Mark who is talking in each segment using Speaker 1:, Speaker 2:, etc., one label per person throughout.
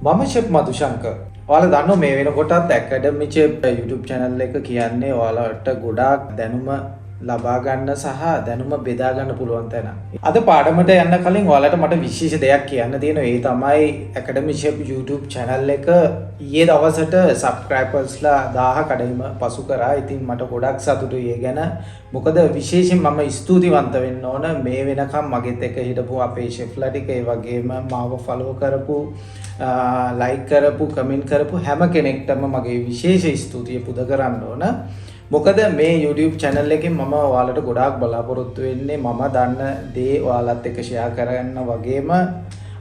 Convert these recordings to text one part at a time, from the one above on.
Speaker 1: මම ෂෙෆ් මදුශංකර්. ඔයාලා දන්නෝ මේ වෙනකොටත් ඇකඩමි ෂෙෆ් YouTube channel එක කියන්නේ ඔයාලට ගොඩාක් දැනුම ලබා ගන්න සහ දැනුම බෙදා ගන්න පුළුවන් තැන. අද පාඩමට යන්න කලින් ඔයාලට මට විශේෂ දෙයක් කියන්න තියෙනවා. ඒ තමයි ඇකඩමි ෂෙෆ් YouTube channel එක ඊයේ දවසට subscribersලා 1000 කඩයිම පසු කරා. ඉතින් මට ගොඩක් සතුටුයි ඒ ගැන. මොකද විශේෂයෙන් මම ස්තුතිවන්ත වෙන්න ඕන මේ වෙනකම් මගෙත් එක්ක හිටපු අපේ ෂෙෆ්ලා ටික ඒ වගේම මාව ෆලෝ කරපු ලයික් කරපු කමෙන්ට් කරපු හැම කෙනෙක්ටම මගේ විශේෂ ස්තුතිය පුද කරන්න ඕන. මොකද මේ YouTube channel එකෙන් මම ඔයාලට ගොඩාක් බලාපොරොත්තු වෙන්නේ මම දන්න දේ ඔයාලත් එක්ක share කරන්න වගේම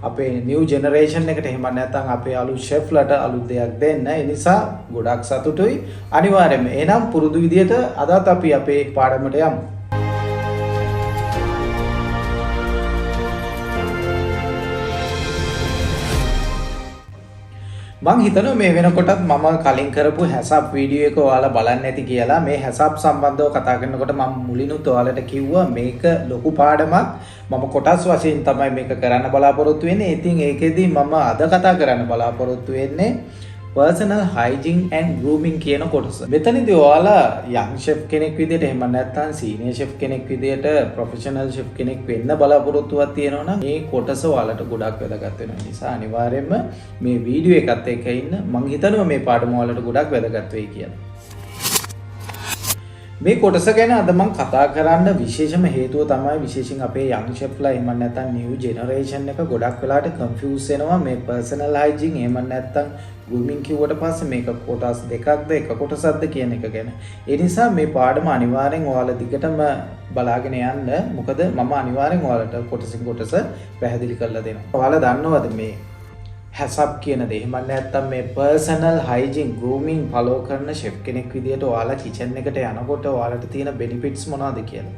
Speaker 1: අපේ new generation එකට එහෙම නැත්නම් අපේ අලුත් chefලට අලුත් දෙයක් දෙන්න. ඒ නිසා ගොඩාක් සතුටුයි. අනිවාර්යයෙන්ම එහෙනම් පුරුදු විදියට අදත් අපි අපේ පාඩමට යමු. මං හිතනවා මේ වෙනකොටත් මම කලින් කරපු හැසප් වීඩියෝ එක ඔයාලා බලන්න ඇති කියලා. මේ හැසප් සම්බන්ධව කතා කරනකොට මම මුලිනුත් ඔයාලට කිව්වා මේක ලොකු පාඩමක්. මම කොටස් වශයෙන් තමයි මේක කරන්න බලාපොරොත්තු වෙන්නේ. ඉතින් ඒකෙදි මම අද කතා කරන්න බලාපොරොත්තු වෙන්නේ personal hygiene and grooming කියන කොටස. මෙතනදී ඔයාලා young chef කෙනෙක් විදියට එහෙම නැත්නම් senior chef කෙනෙක් විදියට professional chef කෙනෙක් වෙන්න බලාපොරොත්තුවක් තියෙනවා නම් මේ කොටස ඔයාලට ගොඩක් වැදගත් වෙනවා. නිසා අනිවාර්යයෙන්ම මේ වීඩියෝ එකත් එක්ක ඉන්න. මම හිතනවා මේ පාඩම ඔයාලට ගොඩක් වැදගත් වෙයි කියලා. මේ කොටස ගැන අද මම කතා කරන්න විශේෂම හේතුව තමයි විශේෂයෙන් අපේ young chefලා එහෙම නැත්නම් new generation එක ගොඩක් වෙලාට confuse වෙනවා මේ personal hygiene එහෙම නැත්නම් grooming කිව්වට පස්සේ මේක කොටස් දෙකක්ද එක කොටසක්ද කියන එක ගැන. ඒ නිසා මේ පාඩම අනිවාර්යෙන් ඔයාලා දිගටම බලාගෙන යන්න. මොකද මම අනිවාර්යෙන් ඔයාලට කොටසින් කොටස පැහැදිලි කරලා දෙනවා. ඔයාලා දන්නවද මේ හැසප් කියන දේ? එහෙම නැත්නම් මේ personal hygiene grooming follow කරන chef කෙනෙක් විදියට ඔයාලා kitchen එකට යනකොට ඔයාලට තියෙන benefits මොනවද කියලා.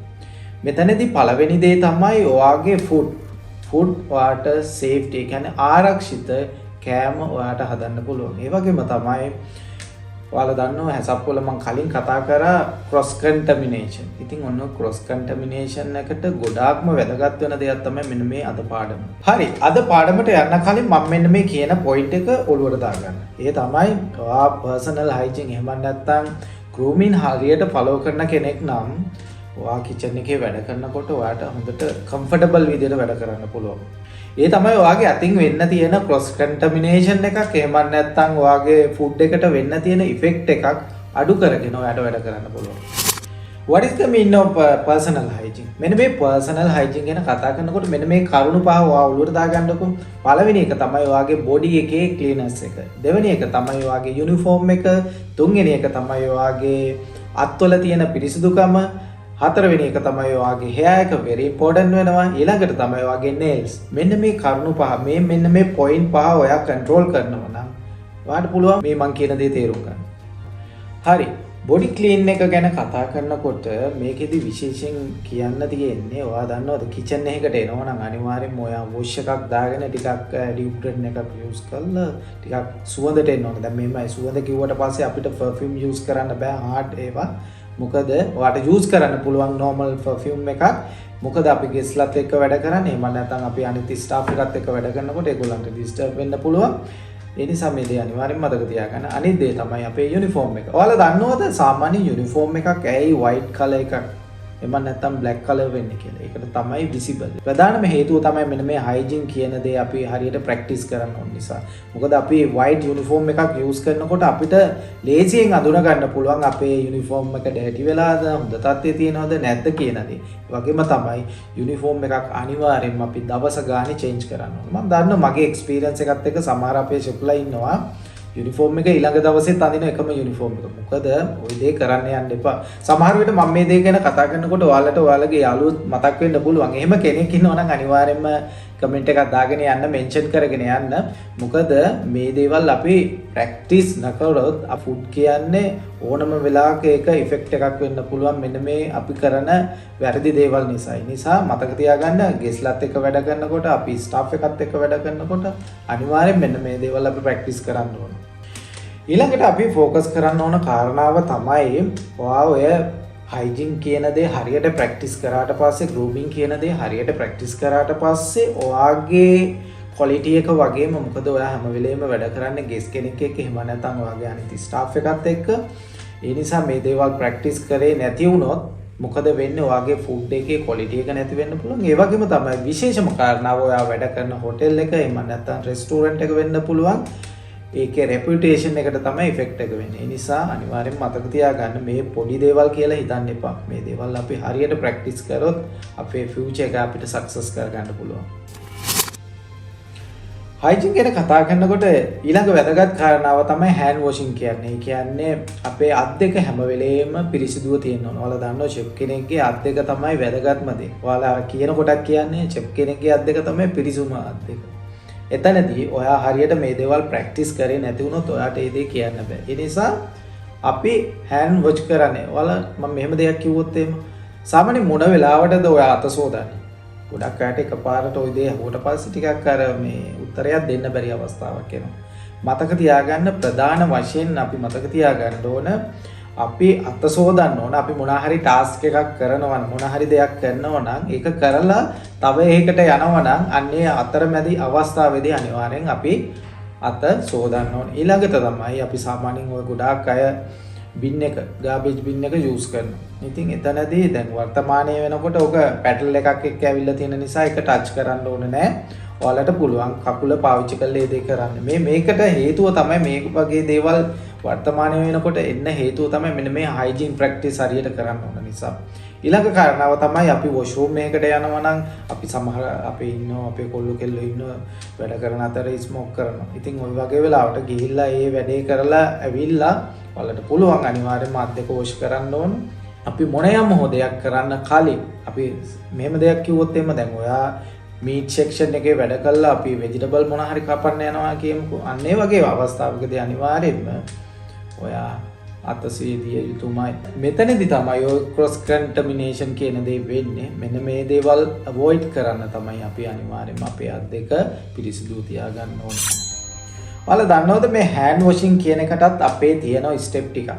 Speaker 1: මෙතනදී පළවෙනි දේ තමයි ඔයාගේ food water safety කියන්නේ ආරක්ෂිත කෑම ඔයාට හදන්න පුළුවන්. ඒ වගේම තමයි ඔයාලා දන්නවා හැසප් වල මම කලින් කතා කරා cross contamination. ඉතින් ඔන්න cross contamination එකට ගොඩාක්ම වැදගත් වෙන දෙයක් තමයි මෙන්න මේ අද පාඩම. හරි. අද පාඩමට යන්න කලින් මම මෙන්න මේ කියන point එක ඔළුවට දාගන්න. ඒ තමයි ඔයා personal hygiene එහෙම නැත්නම් grooming හරියට follow කරන කෙනෙක් නම් ඔයා kitchen එකේ වැඩ කරනකොට ඔයාට හොඳට comfortable විදිහට වැඩ කරන්න පුළුවන්. ඒ තමයි ඔයාගේ අතින් වෙන්න තියෙන cross contamination එකක් එහෙම නැත්නම් ඔයාගේ food එකට වෙන්න තියෙන effect එකක් අඩු කරගෙන ඔයාට වැඩ කරන්න පුළුවන්. What is the meaning of personal hygiene? මෙන්න මේ personal hygiene ගැන කතා කරනකොට මෙන්න මේ කරුණු පහ ඔයා ඔළුවට දාගන්නකො. පළවෙනි එක තමයි ඔයාගේ body එකේ cleanness එක. දෙවෙනි එක තමයි ඔයාගේ uniform එක. තුන්වෙනි එක තමයි ඔයාගේ අත්වල තියෙන පිරිසිදුකම. හතරවෙනි එක තමයි ඔයාගේ hair එක very important වෙනවා. ඊළඟට තමයි ඔයාගේ nails. මෙන්න මේ කරුණු පහ මෙන්න මේ point පහ ඔයා control කරනවා නම් ඔයාට පුළුවන් මේ මං කියන දේ තේරුම් ගන්න. හරි. body clean එක ගැන කතා කරනකොට මේකෙදි විශේෂයෙන් කියන්න තියෙන්නේ ඔයා දන්නවද kitchen එකකට එනවා නම් අනිවාර්යෙන්ම ඔයා wash එකක් දාගෙන ටිකක් deodorant එකක් use කරලා ටිකක් සුවඳට එන්න ඕනේ. දැන් මේමයි සුවඳ කිව්වට පස්සේ අපිට perfume use කරන්න බෑ hard ඒවා. මොකද ඔයාට යූස් කරන්න පුළුවන් normal perfume එකක්. මොකද අපි ගෙස්ලත් එක්ක වැඩ කරන්නේ. එහෙම නැත්නම් අපි අනිත් ස්ටාෆ් එකත් එක්ක වැඩ කරනකොට ඒගොල්ලන්ට disturb වෙන්න පුළුවන්. ඒ නිසා මේ දේ අනිවාර්යෙන්ම මතක තියාගන්න. අනිත් දේ තමයි අපේ යුනිෆෝම් එක. ඔයාලා දන්නවද සාමාන්‍ය යුනිෆෝම් එකක් ඇයි white color එකක් එහෙම නැත්නම් black color වෙන්නේ කියලා? ඒකට තමයි visible. ප්‍රධානම හේතුව තමයි මෙන්න මේ hygiene කියන දේ අපි හරියට practice කරන්න ඕන නිසා. මොකද අපි white uniform එකක් use කරනකොට අපිට ලේසියෙන් අඳුන ගන්න පුළුවන් අපේ uniform එක dirty වෙලාද, හොඳ තත්ත්වයේ තියෙනවද නැද්ද කියන දේ. ඒ වගේම තමයි uniform එකක් අනිවාර්යෙන්ම අපි දවස ගානේ change කරන්න ඕන. මම දන්නවා මගේ experience එකත් එක්ක සමහර අපේ chefලා ඉන්නවා යුනිෆෝම් එක ඊළඟ දවසෙත් අඳින එකම යුනිෆෝම් එක. මොකද ওই දේ කරන්න යන්න එපා. සමහර විට මම මේ දේ ගැන කතා කරනකොට ඔයාලගේ යාළුවොත් මතක් වෙන්න පුළුවන්. එහෙම කෙනෙක් ඉන්නවා නම් අනිවාර්යයෙන්ම කමෙන්ට් එකක් දාගෙන යන්න, මෙන්ෂන් කරගෙන යන්න. මොකද මේ දේවල් අපි ප්‍රැක්ටිස් නොකරොත් ෆුඩ් කියන්නේ ඕනම වෙලාවක ඒක ඉෆෙක්ට් එකක් වෙන්න පුළුවන් මෙන්න මේ අපි කරන වැරදි දේවල් නිසා. ඒ නිසා මතක තියාගන්න ගෙස්ලත් එක්ක වැඩ කරනකොට අපි ස්ටාෆ් එකත් එක්ක වැඩ කරනකොට අනිවාර්යෙන් මෙන්න මේ දේවල් අපි ප්‍රැක්ටිස් කරන්න ඕන. ඊළඟට අපි ફોකස් කරන්න ඕන කාරණාව තමයි ඔය hygiene කියන දේ හරියට ප්‍රැක්ටිස් කරාට පස්සේ grooming කියන දේ හරියට ප්‍රැක්ටිස් කරාට පස්සේ ඔයාගේ quality එක වගේම මොකද ඔයා හැම වෙලේම වැඩ කරන්නේ guest කෙනෙක් එක්ක එහෙම නැත්නම් ඔයාගේ අනිත් staff එකත් එක්ක ඒ නිසා මේ දේවල් practice කරේ නැති වුණොත් මොකද වෙන්නේ ඔයාගේ food එකේ quality එක නැති වෙන්න පුළුවන් ඒ වගේම තමයි විශේෂම කාරණාව ඔයා වැඩ කරන hotel එක එහෙම නැත්නම් restaurant එක වෙන්න පුළුවන් ඒකේ reputation එකට තමයි effect එක වෙන්නේ. ඒ නිසා අනිවාර්යෙන්ම මතක තියාගන්න මේ පොඩි දේවල් කියලා හිතන්න එපා. මේ දේවල් අපි හරියට practice කරොත් අපේ future එක අපිට success කරගන්න පුළුවන්. hygiene ගැන කතා කරනකොට ඊළඟ වැදගත් කාරණාව තමයි hand washing කියන්නේ. ඒ කියන්නේ අපේ අත් දෙක හැම වෙලේම පිරිසිදුව තියෙන්න ඕන. ඔයාලා දන්නවා chef කෙනෙක්ගේ අත් දෙක තමයි වැදගත්ම දේ. ඔයාලා කියන කොටක් කියන්නේ chef කෙනෙක්ගේ අත් දෙක තමයි පිරිසුම අත් දෙක. එතනදී ඔයා හරියට මේ දේවල් ප්‍රැක්ටිස් කරේ නැති වුණොත් ඔයාට ඒ දේ කියන්න බෑ. ඒ නිසා අපි hand wash කරන්නේ. ඔයාලා මම මෙහෙම දෙයක් කිව්වොත් එහෙම සාමාන්‍ය මොන වෙලාවටද ඔයා අත සෝදන්නේ? ගොඩක් අයට එකපාරට ওই දේ අහුවට පස්සේ ටිකක් අර මේ උත්තරයක් දෙන්න බැරි අවස්ථාවක් එනවා. මතක තියාගන්න ප්‍රධාන වශයෙන් අපි මතක තියාගන්න ඕන අපි අත සෝදන්න ඕන අපි මොනවා හරි ටාස්ක් එකක් කරනවා නම් මොනවා හරි දෙයක් කරනවා නම් ඒක කරලා තව එකකට යනවා නම් අන්නේ අතරමැදි අවස්ථාවේදී අනිවාර්යෙන් අපි අත සෝදන්න ඕන. ඊළඟට තමයි අපි සාමාන්‍යයෙන් ඔය ගොඩාක් අය බින් එක garbage bin එක use කරනවා. ඉතින් එතනදී දැන් වර්තමානයේ වෙනකොට ඔක පැටල් එකක් එක්ක ඇවිල්ලා තියෙන නිසා ඒක ටච් කරන්න ඕනේ නැහැ. ඔයාලට පුළුවන් කකුල පාවිච්චි කරලා ඒ දේ කරන්න. මේකට හේතුව තමයි මේ වගේ දේවල් වර්තමානයේ වෙනකොට එන්න හේතුව තමයි මෙන්න මේ hygiene practice හරියට කරන්න ඕන නිසා. ඊළඟ කාරණාව තමයි අපි washroom එකකට යනවා නම් අපි සමහර අපේ ඉන්නවා අපේ කොල්ලෝ කෙල්ලෝ ඉන්නවා වැඩ කරන අතරේ smoke කරනවා. ඉතින් ওই වගේ වෙලාවට ගිහිල්ලා ඒ වැඩේ කරලා ඇවිල්ලා ඔයාලට පුළුවන් අනිවාර්යයෙන්ම අත් දෙක wash කරන්න ඕන. අපි මොනියම් හෝ දෙයක් කරන්න කලින් අපි මෙහෙම දෙයක් කිව්වොත් එහෙම දැන් ඔයා meat section එකේ වැඩ කළා අපි vegetable මොන හරි කපන්න යනවා කියමුකෝ. අන්න ඒ වගේ අවස්ථාවකදී අනිවාර්යයෙන්ම ඔයා අත සීදිය යුතුමයි. මෙතනදී තමයි ඔය cross contamination කියන දේ වෙන්නේ. මෙන්න මේ දේවල් avoid කරන්න තමයි අපි අනිවාර්යයෙන්ම අපේ අත් දෙක පිරිසිදු තියාගන්න ඕනේ. ඔයාලා දන්නවද මේ hand washing කියන එකටත් අපේ තියෙන step ටිකක්.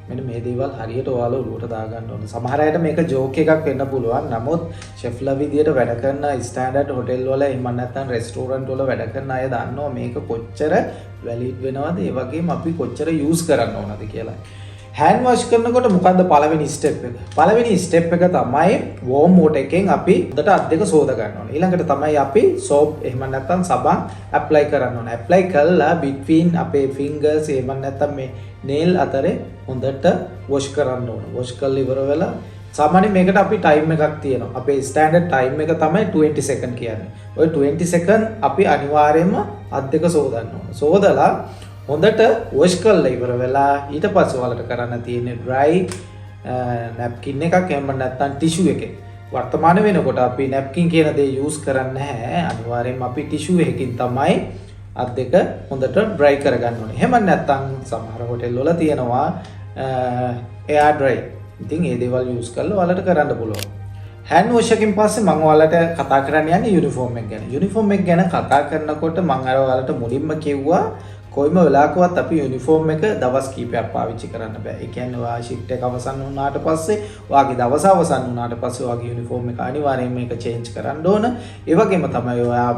Speaker 1: මෙන්න මේ දේවල් හරියට ඔයාලා ඔලුවට දාගන්න ඕනේ. සමහර අයට මේක ජෝක් එකක් වෙන්න පුළුවන්. නමුත් chefලා විදියට වැඩ කරන ස්ටෑන්ඩඩ් හොටෙල් වල එහෙම නැත්නම් රෙස්ටෝරන්ට් වල වැඩ කරන අය දන්නවා මේක කොච්චර වැලිඩ් වෙනවද ඒ වගේම අපි කොච්චර යූස් කරන්න ඕනද කියලා. hand wash කරනකොට මොකද්ද පළවෙනි ස්ටෙප් එක? පළවෙනි ස්ටෙප් එක තමයි warm water එකෙන් අපි හොඳට අත් දෙක සෝද ගන්න ඕනේ. ඊළඟට තමයි අපි soap එහෙම නැත්නම් සබන් apply කරන්න ඕනේ. apply කළා between අපේ fingers එහෙම නැත්නම් මේ nail අතරේ හොඳට wash කරන්න ඕනේ. wash කරලා ඉවර වෙලා සාමාන්‍යයෙන් මේකට අපි time එකක් තියෙනවා. අපේ standard time එක තමයි 20 second කියන්නේ. ওই 20 second අපි අනිවාර්යයෙන්ම අත් දෙක සෝදන්න ඕනේ. සෝදලා හොඳට wash කරලා ඉවර වෙලා ඊට පස්සේ ඔයාලට කරන්න තියෙන්නේ dry napkin එකක් එහෙම නැත්නම් tissue එකක්. වර්තමාන වෙනකොට අපි napkin කියන දේ use කරන්නේ නැහැ. අනිවාර්යයෙන්ම අපි tissue එකකින් තමයි අත් දෙක හොඳට dry කරගන්න ඕනේ. එහෙම නැත්නම් සමහර හොටෙල් වල තියෙනවා air dry. ඉතින් මේ දේවල් use කරලා ඔයාලට කරන්න පුළුවන්. hand wash එකකින් පස්සේ මම ඔයාලට කතා කරන්න යන්නේ uniform එක ගැන. uniform එක ගැන කතා කරනකොට මම අර ඔයාලට මුලින්ම කිව්වා කොයිම වෙලාවකවත් අපි යුනිෆෝම් එක දවස් කීපයක් පාවිච්චි කරන්න බෑ. ඒ කියන්නේ ඔයා shift එක අවසන් වුණාට පස්සේ ඔයාගේ දවස අවසන් වුණාට පස්සේ ඔයාගේ යුනිෆෝම් එක අනිවාර්යයෙන්ම මේක change කරන්න ඕන. ඒ වගේම තමයි ඔයා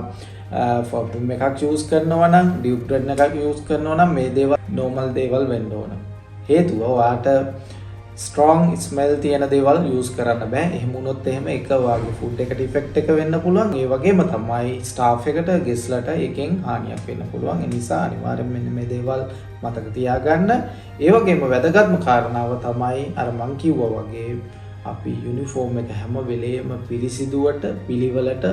Speaker 1: perfume එකක් use කරනවා නම් deodorant එකක් use කරනවා නම් මේ දේවල් normal දේවල් වෙන්න ඕන. හේතුව ඔයාට strong smell තියෙන දේවල් use කරන්න බෑ. එහෙම වුණොත් එහෙම එක වාගේ food එකට effect එක වෙන්න පුළුවන්. ඒ වගේම තමයි staff එකට guestලට එකෙන් හානියක් වෙන්න පුළුවන්. ඒ නිසා අනිවාර්යයෙන් මෙන්න මේ දේවල් මතක තියාගන්න. ඒ වගේම වැදගත්ම කාරණාව තමයි අර මං කිව්වා වගේ අපි uniform එක හැම වෙලේම පිරිසිදුවට පිළිවෙලට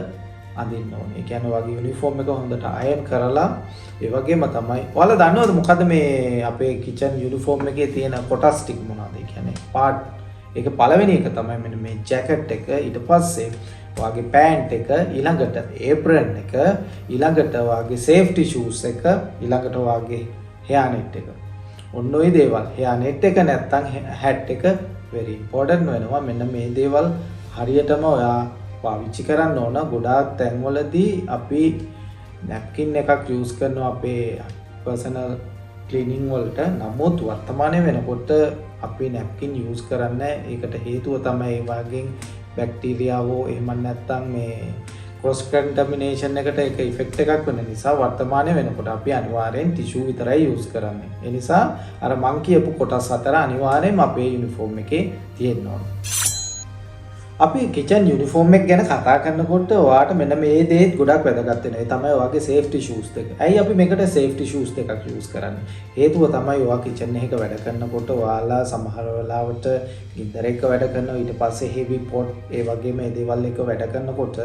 Speaker 1: අඳින්න ඕනේ. ඒ කියන්නේ වගේ යුනිෆෝම් එක හොඳට අයන් කරලා ඒ වගේම තමයි ඔයාලා දන්නවද මොකද්ද මේ අපේ කිචන් යුනිෆෝම් එකේ තියෙන කොටස් ටික මොනවද? ඒ කියන්නේ පාර්ට් ඒක පළවෙනි එක තමයි මෙන්න මේ ජැකට් එක, ඊට පස්සේ ඔයාගේ පෑන්ට් එක, ඊළඟට ඒප්‍රන් එක, ඊළඟට ඔයාගේ සේෆ්ටි ෂූස් එක, ඊළඟට ඔයාගේ හෙයා නෙට් එක. ඔන්න ඔය දේවල් හෙයා නෙට් එක නැත්තම් හැට් එක very important වෙනවා. මෙන්න මේ දේවල් හරියටම ඔයා පාවිච්චි කරන්න ඕන. ගොඩාක් තැන්වලදී අපි නැප්කින් එකක් යූස් කරනවා අපේ පර්සනල් ක්ලීනින් වලට. නමුත් වර්තමානයේ වෙනකොට අපි නැප්කින් යූස් කරන්නේ ඒකට හේතුව තමයි ඒ වගේ බැක්ටීරියාවෝ එහෙම නැත්නම් මේ cross contamination එකට ඒක effect එකක් වෙන නිසා වර්තමානයේ වෙනකොට අපි අනිවාර්යෙන් tissue විතරයි use කරන්නේ. ඒ නිසා අර මං කියපු කොටස් හතර අනිවාර්යෙන්ම අපේ යුනිෆෝම් එකේ තියෙන්න ඕන. අපි කිචන් යුනිෆෝම් එක ගැන කතා කරනකොට ඔයාට මෙන්න මේ දේත් ගොඩක් වැදගත් වෙනවා. ඒ තමයි ඔයාගේ සේෆ්ටි ෂූස් දෙක. ඇයි අපි මේකට සේෆ්ටි ෂූස් දෙකක් යූස් කරන්නේ? හේතුව තමයි ඔයා කිචන් එකක වැඩ කරනකොට ඔයාලා සමහර වෙලාවට ගින්දර එක්ක වැඩ කරනවා, ඊට පස්සේ heavy pot ඒ වගේම ඒ දේවල් එක්ක වැඩ කරනකොට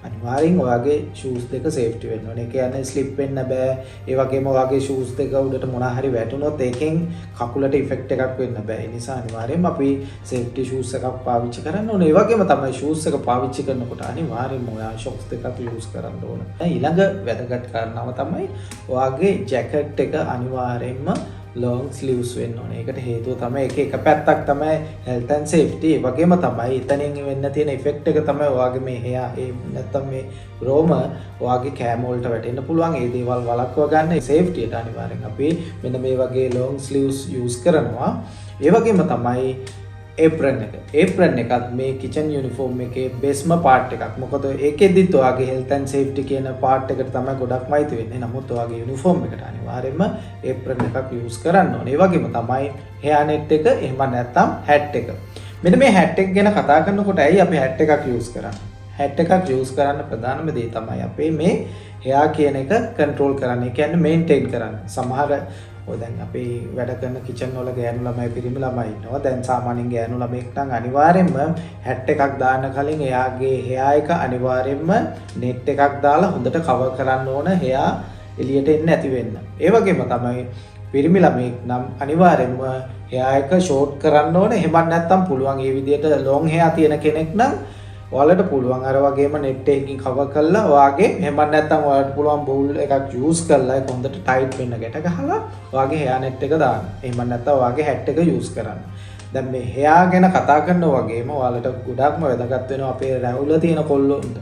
Speaker 1: අනිවාර්යෙන් ඔයාගේ ෂූස් දෙක සේෆ්ටි වෙන්න ඕනේ. ඒ කියන්නේ ස්ලිප් වෙන්න බෑ. ඒ වගේම ඔයාගේ ෂූස් දෙක උඩට මොනවා හරි වැටුනොත් ඒකෙන් කකුලට ඉෆෙක්ට් එකක් වෙන්න බෑ. ඒ නිසා අනිවාර්යෙන්ම අපි සේෆ්ටි ෂූස් එකක් පාවිච්චි කරන්න ඕනේ. ඒ වගේම තමයි ෂූස් එක පාවිච්චි කරනකොට අනිවාර්යෙන්ම ඔයා ෂොක්ස් දෙකක් යූස් කරන්න ඕන. ඊළඟ වැදගත් කාරණාව තමයි ඔයාගේ ජැකට් එක අනිවාර්යෙන්ම long sleeves වෙන්න ඕනේ. ඒකට හේතුව තමයි එක පැත්තක් තමයි health and safety. ඒ වගේම තමයි එතනින් වෙන්න තියෙන effect එක තමයි ඔයාගේ මේ hair නැත්තම් මේ රෝම ඔයාගේ කෑම වලට වැටෙන්න පුළුවන්. ඒ දේවල් වළක්ව ගන්න safety ට අනිවාර්යෙන් අපි මෙන්න මේ වගේ long sleeves use කරනවා. ඒ වගේම තමයි apron එකත් මේ kitchen uniform එකේ බේස්ම part එකක්. මොකද ඒකෙදිත් ඔයාගේ health and safety කියන part එකට තමයි ගොඩක්ම අයිති වෙන්නේ. නමුත් ඔයාගේ uniform එකට අනිවාර්යයෙන්ම apron එකක් use කරන්න ඕනේ. ඒ වගේම තමයි hair net එක, එහෙම නැත්නම් hat එක. මෙන්න මේ hat එක ගැන කතා කරනකොට ඇයි අපි hat එකක් use කරන්නේ? hat එකක් use කරන්න ප්‍රධානම දේ තමයි අපේ මේ hair කියන එක control කරන්න. ඒ කියන්නේ maintain කරන්න. සමහර දැන් අපි වැඩ කරන කිචන් වල ගෑනු ළමයි පිරිමි ළමයි ඉන්නවා. දැන් සාමාන්‍යයෙන් ගෑනු ළමෙක් නම් අනිවාර්යෙන්ම හැට් එකක් දාන්න කලින් එයාගේ හෙයා එක අනිවාර්යෙන්ම net එකක් දාලා හොඳට කවර් කරන්න ඕන හෙයා එළියට එන්නේ නැති වෙන්න. ඒ වගේම තමයි පිරිමි ළමෙක් නම් අනිවාර්යෙන්ම හෙයා එක ෂෝට් කරන්න ඕන. එහෙම නැත්නම් පුළුවන් මේ විදිහට ලොන් හෙයා තියෙන කෙනෙක් නම් ඔයාලට පුළුවන් අර වගේම net එකකින් cover කරලා ඔයාගේ එහෙම නැත්නම් ඔයාලට පුළුවන් bowl එකක් use කරලා ඒක හොඳට tight වෙන්න ගැට ගහලා ඔයාගේ hair net එක දාන්න. එහෙම නැත්නම් ඔයාගේ hat එක use කරන්න. දැන් මේ hair ගැන කතා කරනවා වගේම ඔයාලට ගොඩක්ම වැදගත් වෙනවා අපේ රැවුල තියෙන කොල්ලොන්ට.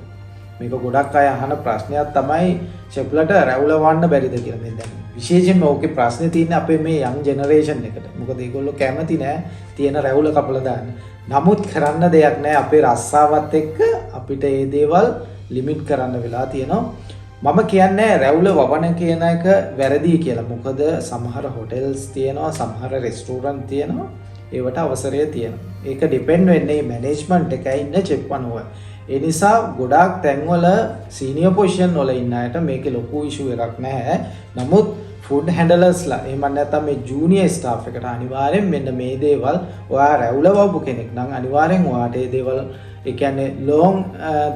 Speaker 1: මේක ගොඩක් අය අහන ප්‍රශ්නයක් තමයි ෂෙෆ්ලට රැවුල වන්න බැරිද කියලා. මේ දැන් විශේෂයෙන්ම ඕකේ ප්‍රශ්නේ තියෙන්නේ අපේ මේ young generation එකට. මොකද ඒගොල්ලෝ කැමති නෑ තියෙන රැවුල කපලා දාන්න. නමුත් කරන්න දෙයක් නැහැ. අපේ රස්සාවත් එක්ක අපිට මේ දේවල් ලිමිට් කරන්න වෙලා තියෙනවා. මම කියන්නේ රැවුල වවන කියන එක වැරදි කියලා. මොකද සමහර හොටෙල්ස් තියෙනවා, සමහර රෙස්ටෝරන්ට් තියෙනවා. ඒවට අවසරය තියෙනවා. ඒක ඩිපෙන්ඩ් වෙන්නේ මැනේජ්මන්ට් එකේ ඉන්න චෙෆ් අනුව. ඒ නිසා ගොඩාක් තැන්වල සීනියර් පොසිෂන් වල ඉන්න අයට මේකේ ලොකු ඉෂුව එකක් නැහැ. නමුත් ෆුඩ් හැන්ඩලර්ස්ලා එහෙම නැත්නම් මේ ජූනියර් ස්ටාෆ් එකට අනිවාර්යෙන් මෙන්න මේ දේවල් ඔයා රැවුල වවපු කෙනෙක් නම් අනිවාර්යෙන් ඔයාට මේ දේවල් ඒ කියන්නේ ලොන්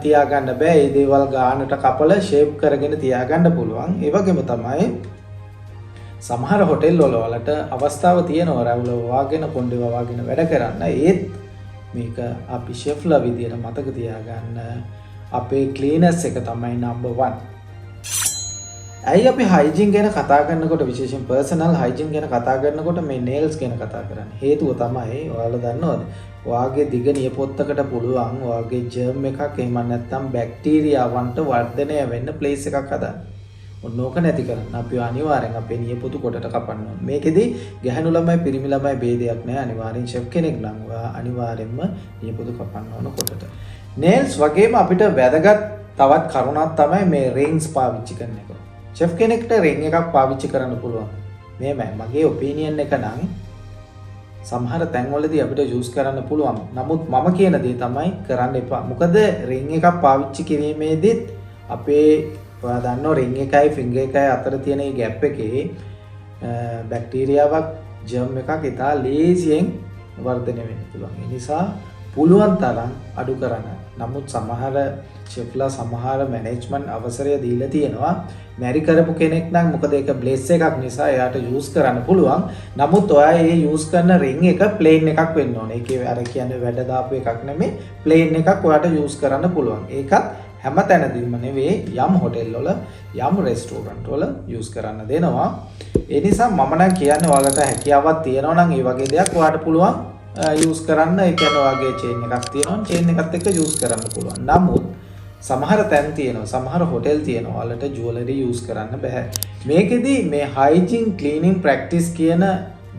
Speaker 1: තියාගන්න බෑ. මේ දේවල් ගානට කපලා ෂේප් කරගෙන තියාගන්න පුළුවන්. ඒ වගේම තමයි සමහර හොටෙල් වල වලට අවස්ථාව තියෙනවා රැවුල වවාගෙන කොණ්ඩේ වවාගෙන වැඩ කරන්න. ඒත් මේක අපි ෂෙෆ්ලා විදියට මතක තියාගන්න අපේ ක්ලීනර්ස් එක තමයි නම්බර් 1. ඇයි අපි හයිජීන් ගැන කතා කරනකොට විශේෂයෙන් පර්සනල් හයිජීන් ගැන කතා කරනකොට මේ නේල්ස් ගැන කතා කරන්නේ? හේතුව තමයි ඔයාලා දන්නවද? ඔයාගේ දිග නියපොත්තකට පුළුවන් ඔයාගේ ජර්ම් එකක් එහෙම නැත්නම් බැක්ටීරියාවන්ට වර්ධනය වෙන්න ප්ලේස් එකක් හදන්න. ඕක නැති කරන්න අපි අනිවාර්යෙන් අපේ නියපොතු කොටට කපන්න ඕනේ. මේකෙදි ගැහණු ළමයි පිරිමි ළමයි ભેදයක් නැහැ. අනිවාර්යෙන් ෂෙෆ් කෙනෙක් නම් ඔයා අනිවාර්යෙන්ම නියපොතු කපන්න ඕන කොටට. නේල්ස් වගේම අපිට වැදගත් තවත් කරුණක් තමයි මේ රින්ග්ස් පාවිච්චි කරන එක. ෂෙෆ් කෙනෙක්ට රින් එකක් පාවිච්චි කරන්න පුළුවන්. මේමයි මගේ ඔපිනියන් එක නම් සමහර තැන්වලදී අපිට යූස් කරන්න පුළුවන්. නමුත් මම කියන දේ තමයි කරන්න එපා. මොකද රින් එකක් පාවිච්චි කිරීමේදීත් අපේ ඔයා දන්නවා රින් එකයි ෆින්ගර් එකයි අතර තියෙන මේ ગેප් එකේ බැක්ටීරියාවක් ජර්ම් එකක් ඉතා ලේසියෙන් වර්ධනය වෙන්න පුළුවන්. ඒ නිසා පුළුවන් තරම් අඩු කරන්න. නමුත් සමහර ෂෙෆ්ලා සමහර මැනේජ්මන්ට් අවසරය දීලා තියෙනවා. මැරි කරපු කෙනෙක් නම් මොකද ඒක බ්ලෙස් එකක් නිසා එයාට යූස් කරන්න පුළුවන්. නමුත් ඔයා මේ යූස් කරන රින් එක ප්ලේන් එකක් වෙන්න ඕනේ. ඒකේ අර කියන්නේ වැඩ දාපු එකක් නෙමෙයි ප්ලේන් එකක් ඔයාට යූස් කරන්න පුළුවන්. ඒකත් හැම තැනදීම නෙවෙයි යම් හොටෙල් වල යම් රෙස්ටෝරන්ට් වල යූස් කරන්න දෙනවා. ඒ නිසා මම නම් කියන්නේ ඔයාලට හැකියාවක් තියෙනවා නම් මේ වගේ දෙයක් ඔයාට පුළුවන් යූස් කරන්න. ඒ කියන්නේ ඔයාගේ චේන් එකක් තියෙනවා. චේන් එකත් එක්ක යූස් කරන්න පුළුවන්. නමුත් සමහර තැන් තියෙනවා සමහර හොටෙල් තියෙනවා ඔයාලට ජුවලරි යූස් කරන්න බෑ. මේකෙදි මේ හයිජීන් ක්ලීනින් ප්‍රැක්ටිස් කියන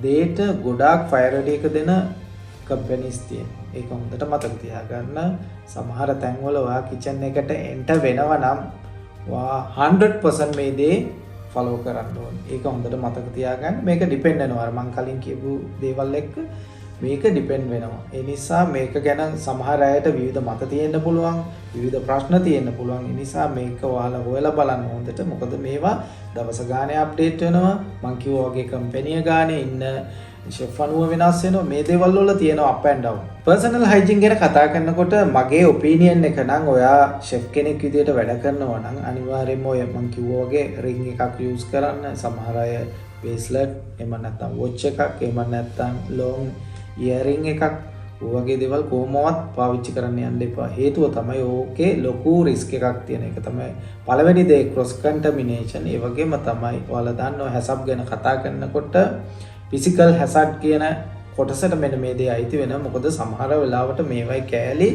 Speaker 1: දේට ගොඩාක් ප්‍රයොරිටි එක දෙන කම්පැනිස් තියෙනවා. ඒක හොඳට මතක තියාගන්න. සමහර තැන්වල ඔයා කිචන් එකට එන්ටර් වෙනවා නම් ඔයා 100% මේ දේ ෆලෝ කරන්න ඕනේ. ඒක හොඳට මතක තියාගන්න. මේක ඩිපෙන්ඩ් වෙනවා. අර මම කලින් කියපු දේවල් එක්ක මේක ඩිපෙන්ඩ් වෙනවා. ඒ නිසා මේක ගැන සමහර අයට විවිධ මත තියෙන්න පුළුවන්, විවිධ ප්‍රශ්න තියෙන්න පුළුවන්. ඒ නිසා මේක ඔයාලා හොයලා බලන්න හොඳට. මොකද මේවා දවස ගානේ අප්ඩේට් වෙනවා. මම කිව්වා වගේ කම්පැනි ගානේ ඉන්න ෂෙෆ් අනුව වෙනස් වෙනවා. මේ දේවල් වල තියෙනවා up and down. Personal hygiene ගැන කතා කරනකොට මගේ ඔපිනියන් එක නම් ඔයා ෂෙෆ් කෙනෙක් විදියට වැඩ කරනවා නම් අනිවාර්යයෙන්ම ඔය මම කිව්වා වගේ රින් එකක් යූස් කරන්න. සමහර අය බේස්ලට් එහෙම නැත්නම් වොච් එකක් එහෙම නැත්නම් ලොන් ඉයරින් එකක් වගේ දේවල් කොහොමවත් පාවිච්චි කරන්න යන්න එපා. හේතුව තමයි ඕකේ ලොකු රිස්ක් එකක් තියෙන එක තමයි පළවෙනි දේ ක්‍රොස් කන්ටමිනේෂන්. ඒ වගේම තමයි ඔයාලා දන්නවා හැසප් ගැන කතා කරනකොට ෆිසිකල් හැසඩ් කියන කොටසට මෙන්න මේ දේ අයිති වෙනවා. මොකද සමහර වෙලාවට මේවයි කෑලි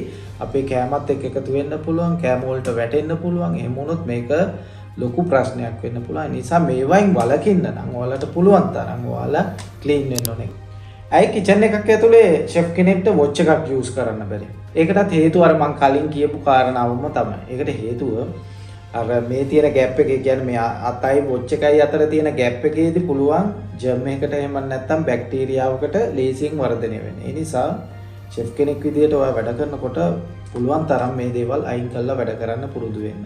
Speaker 1: අපේ කෑමත් එක්ක එකතු වෙන්න පුළුවන්, කෑම වලට වැටෙන්න පුළුවන්. එහෙම වුණොත් මේක ලොකු ප්‍රශ්නයක් වෙන්න පුළුවන්. ඒ නිසා මේවයින් වළකින්න නම් ඔයාලට පුළුවන් තරම් ඔයාලා ක්ලීන් වෙන්න ඕනේ. ඇයි කිචන් එකක් ඇතුලේ ෂෙෆ් කෙනෙක්ට වොච් එකක් යූස් කරන්න බැරි? ඒකටත් හේතුව අර මම කලින් කියපු කාරණාවම තමයි. ඒකට හේතුව අර මේ තියෙන ગેප් එකේ කියන්නේ මේ අතයි වොච් එකයි අතර තියෙන ગેප් එකේදී පුළුවන් ජර්ම් එකකට එහෙම නැත්නම් බැක්ටීරියාවකට ලේසියෙන් වර්ධනය වෙන්න. ඒ නිසා ෂෙෆ් කෙනෙක් විදියට ඔයා වැඩ කරනකොට පුළුවන් තරම් මේ දේවල් අයින් කරලා වැඩ කරන්න පුරුදු වෙන්න.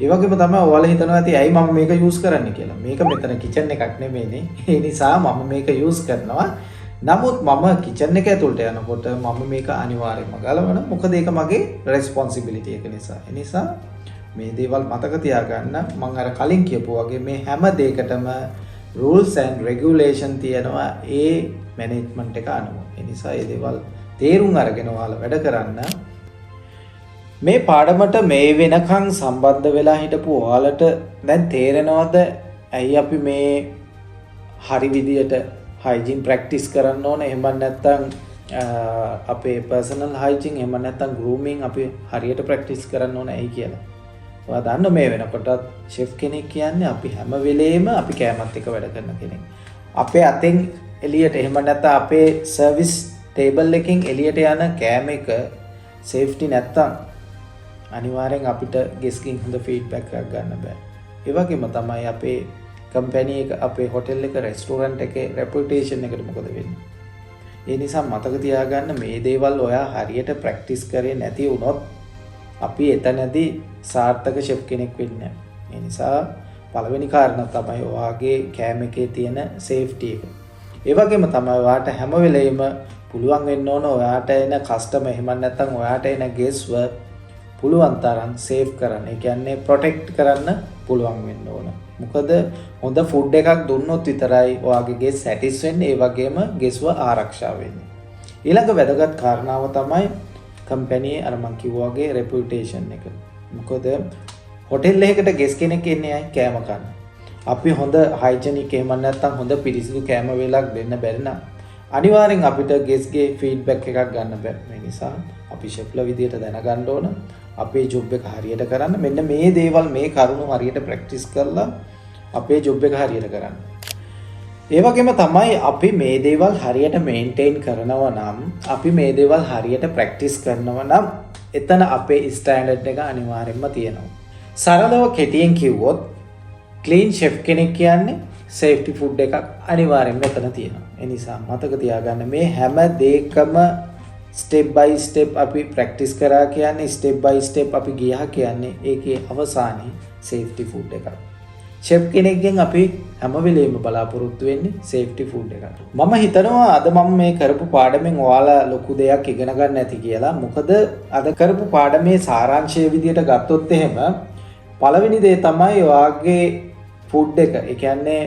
Speaker 1: ඒ වගේම තමයි ඔයාලා හිතනවා ඇති ඇයි මම මේක යූස් කරන්නේ කියලා. මේක මෙතන කිචන් එකක් නෙමෙයිනේ. ඒ නිසා මම මේක යූස් කරනවා. නමුත් මම කිචන් එක ඇතුළට යනකොට මම මේක අනිවාර්යයෙන්ම ගලවනවා. මොකද ඒක මගේ රෙස්පොන්සිබිලිටි එක නිසා. ඒ නිසා මේ දේවල් මතක තියාගන්න. මම අර කලින් කියපු වගේ මේ හැම දෙයකටම rules and regulation තියෙනවා ඒ මැනේජ්මන්ට් එක අනුව. ඒ නිසා මේ දේවල් තේරුම් අරගෙන ඔයාලා වැඩ කරන්න. මේ පාඩමට මේ වෙනකන් සම්බන්ධ වෙලා හිටපු ඔයාලට දැන් තේරෙනවද ඇයි අපි මේ හරි විදියට හයිජීන් ප්‍රැක්ටිස් කරන්න ඕන? එහෙම නැත්නම් අපේ පර්සනල් හයිජීන් එහෙම නැත්නම් ගෲමින් අපි හරියට ප්‍රැක්ටිස් කරන්න ඕන ඇයි කියලා. ඔයා දන්න මේ වෙනකොටත් ෂෙෆ් කෙනෙක් කියන්නේ අපි හැම වෙලේම අපි කෑමත් එක්ක වැඩ කරන කෙනෙක්. අපේ අතෙන් එළියට එහෙම නැත්නම් අපේ සර්විස් ටේබල් එකකින් එළියට යන කෑම එක සේෆ්ටි නැත්තම් අනිවාර්යෙන් අපිට ගෙස්කින් හොඳ ෆීඩ්බැක් එකක් ගන්න බෑ. ඒ වගේම තමයි අපේ කම්පැනි එක, අපේ හොටෙල් එක, රෙස්ටෝරන්ට් එකේ රෙපියුටේෂන් එකට මොකද වෙන්නේ? ඒ නිසා මතක තියාගන්න මේ දේවල් ඔයා හරියට ප්‍රැක්ටිස් කරේ නැති වුණොත් අපි එතනදී සාර්ථක ෂෙෆ් කෙනෙක් වෙන්නේ නැහැ. ඒ නිසා පළවෙනි කාරණා තමයි ඔයාගේ කෑම එකේ තියෙන සේෆ්ටි එක. ඒ වගේම තමයි ඔයාට හැම වෙලෙම පුළුවන් වෙන්න ඕන ඔයාට එන කස්ටමර් එහෙම නැත්නම් ඔයාට එන ගෙස්ව පුළුවන් තරම් සේෆ් කරන්න. ඒ කියන්නේ ප්‍රොටෙක්ට් කරන්න පුළුවන් වෙන්න ඕන. මොකද හොඳ ෆුඩ් එකක් දුන්නොත් විතරයි ඔයාගේ ගෙස් සැටිස් වෙන්නේ, ඒ වගේම ගෙස්ව ආරක්ෂා වෙන්නේ. ඊළඟ වැදගත් කාරණාව තමයි කම්පැනි අර මං කිව්වා වගේ රෙපියුටේෂන් එක. මොකද හොටෙල් එකකට ගෙස් කෙනෙක් එන්නේ අය කෑම කන්න. අපි හොඳ හයිජෙනික් එහෙම නැත්නම් හොඳ පිරිසිදු කෑම වේලක් දෙන්න බැරි නම් අනිවාර්යෙන් අපිට ගෙස්ගේ ෆීඩ්බැක් එකක් ගන්න බෑ. ඒ නිසා අපි ෂෙෆ්ලා විදියට දැනගන්න ඕන අපේ ජොබ් එක හරියට කරන්න. මෙන්න මේ දේවල් මේ කරුණු හරියට ප්‍රැක්ටිස් කරලා අපේ ජොබ් එක හරියට කරන්න. ඒ වගේම තමයි අපි මේ දේවල් හරියට මේන්ටේන් කරනවා නම්, අපි මේ දේවල් හරියට ප්‍රැක්ටිස් කරනවා නම් එතන අපේ ස්ටෑන්ඩඩ් එක අනිවාර්යෙන්ම තියෙනවා. සරලව කෙටියෙන් කිව්වොත් ක්ලීන් ෂෙෆ් කෙනෙක් කියන්නේ සේෆ්ටි ෆුඩ් එකක් අනිවාර්යෙන්ම එතන තියෙනවා. ඒ නිසා මතක තියාගන්න මේ හැම දෙයකම ස්ටෙප් බයි ස්ටෙප් අපි ප්‍රැක්ටිස් කරා කියන්නේ, ස්ටෙප් බයි ස්ටෙප් අපි ගියා කියන්නේ ඒකේ අවසානයේ සේෆ්ටි ෆුඩ් එකක්. ෂෙෆ් කෙනෙක්ගෙන් අපි හැම වෙලෙම බලාපොරොත්තු වෙන්නේ සේෆ්ටි ෆුඩ් එකක්. මම හිතනවා අද මම මේ කරපු පාඩමෙන් ඔයාලා ලොකු දෙයක් ඉගෙන ගන්න ඇති කියලා. මොකද අද කරපු පාඩමේ සාරාංශය විදියට ගත්තොත් එහෙම පළවෙනි දේ තමයි ඔයාගේ ෆුඩ් එක. ඒ කියන්නේ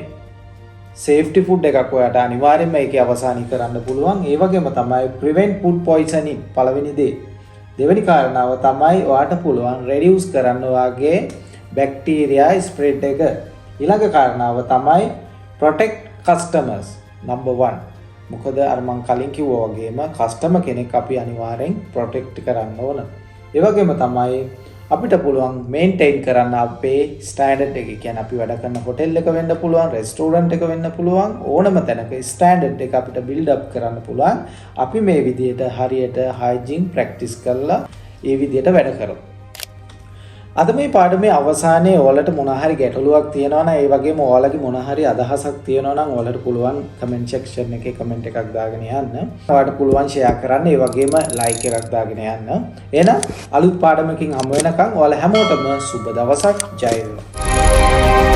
Speaker 1: සේෆ්ටි ෆුඩ් එකක් ඔයාට අනිවාර්යයෙන්ම ඒකේ අවසානී කරන්න පුළුවන්. ඒ වගේම තමයි prevent food poisoning පළවෙනි දේ. දෙවෙනි කාරණාව තමයි ඔයාට පුළුවන් reduce කරන්න ඔයාගේ බැක්ටීරියා ස්ප්‍රෙඩ් එක. ඊළඟ කාරණාව තමයි protect customers number 1. මොකද අර මම කලින් කිව්වා වගේම කස්ටමර් කෙනෙක් අපි අනිවාර්යෙන් ප්‍රොටෙක්ට් කරන්න ඕන. ඒ වගේම තමයි අපිට පුළුවන් මේන්ටේන් කරන්න අපේ ස්ටෑන්ඩඩ් එක. කියන්නේ අපි වැඩ කරන හොටෙල් එක වෙන්න පුළුවන්, රෙස්ටෝරන්ට් එක වෙන්න පුළුවන්, ඕනම තැනක ස්ටෑන්ඩඩ් එක අපිට බිල්ඩ් අප් කරන්න පුළුවන්. අපි මේ විදිහට හරියට හයිජීන් ප්‍රැක්ටිස් කරලා ඒ විදිහට වැඩ කරමු. අද මේ පාඩමේ අවසානයේ ඔයාලට මොන හරි ගැටලුවක් තියෙනවා නම් ඒ වගේම ඔයාලගේ මොන හරි අදහසක් තියෙනවා නම් ඔයාලට පුළුවන් කමෙන්ට් සෙක්ෂන් එකේ කමෙන්ට් එකක් දාගෙන යන්න. ඔයාලට පුළුවන් ෂෙයා කරන්න, ඒ වගේම ලයික් එකක් දාගෙන යන්න. එහෙනම් අලුත් පාඩමකින් හමු වෙනකන් ඔයාලා හැමෝටම සුබ දවසක්. ජය වේවා.